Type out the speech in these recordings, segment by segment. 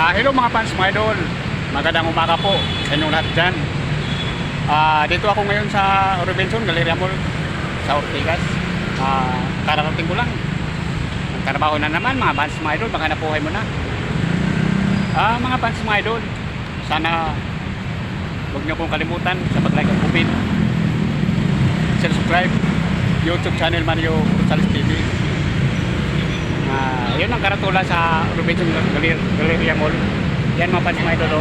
Hello mga fans mga idol. Magandang umaga po sa inyong lahat dyan. Dito ako ngayon sa Robinson Galleria Mall sa Ortigas. Kararating ko lang. Nagtrabaho na naman mga fans mga idol. Baka napuhay mo na. Mga fans mga idol, sana huwag niyo kong kalimutan sa pag-like at comment, subscribe YouTube channel Mario Rosales TV. Yun ang karatula sa Robinson Galleria Mall. Yan mga fans mga idol.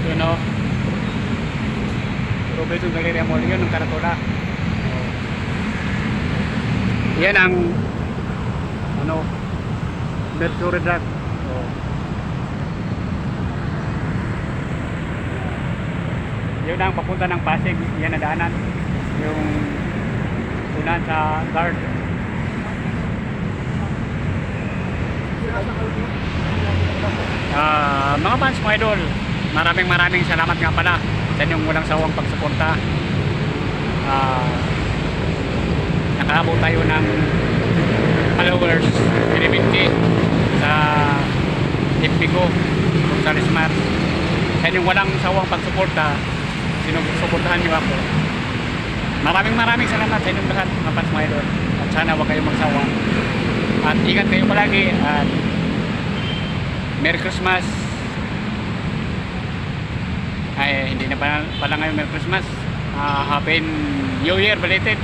Yun o, Robinson Galleria Mall. Yun ang karatula. Yan ang Mercury Drug. Yun ang papunta ng Pasig. Yan na daanan. Yung unan sa guard. Mga fans mga idol, maraming salamat nga pala sa inyong walang sawang pagsuporta. Nakaabot tayo ng followers 11K sa FB ko sa Rismar. Sa inyong walang sawang pagsuporta, sinusuportahan nyo ako. Maraming salamat sa inyong lahat mga fans mga idol. At sana huwag kayong magsawa. At ingat kayo palagi. At Merry Christmas. Ay, hindi na pala ngayon Merry Christmas. Happy New Year belated.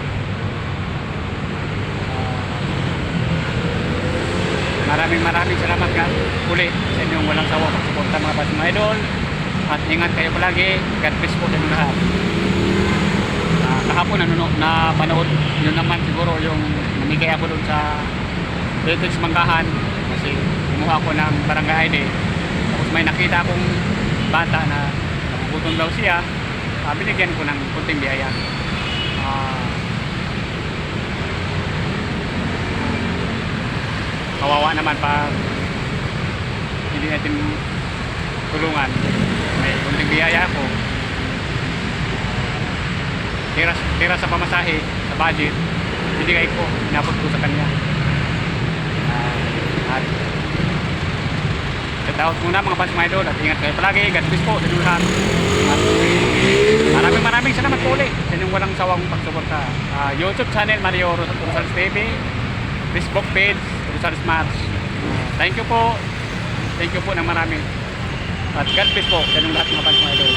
Maraming salamat nga uli sa inyong walang sawa pagsuporta mga fans mga idol. At ingat kayo palagi. God bless po sa inyong lahat. Kahapon na panood yun naman siguro yung namigay ako doon sa Beatrix Manggahan kasi kumuha ko ng barangay ID. Tapos may nakita akong bata na nagugutom daw siya. Binigyan ko ng kunting biyaya. Kawawa naman pag hindi natin tulungan. May kunting biyaya ako. Tira sa pamasahe, sa budget, binigay ko, inabot ko sa kanya. At shout muna mga fans mga idol at ingat kayo palagi. God bless po sa inyong lahat. At maraming salamat po ulit sa inyong walang sawang pagsuporta. YouTube channel Mario Rosales TV, Facebook page Rosales Mars. Thank you po ng marami. At God bless po sa inyong lahat mga fans mga idol.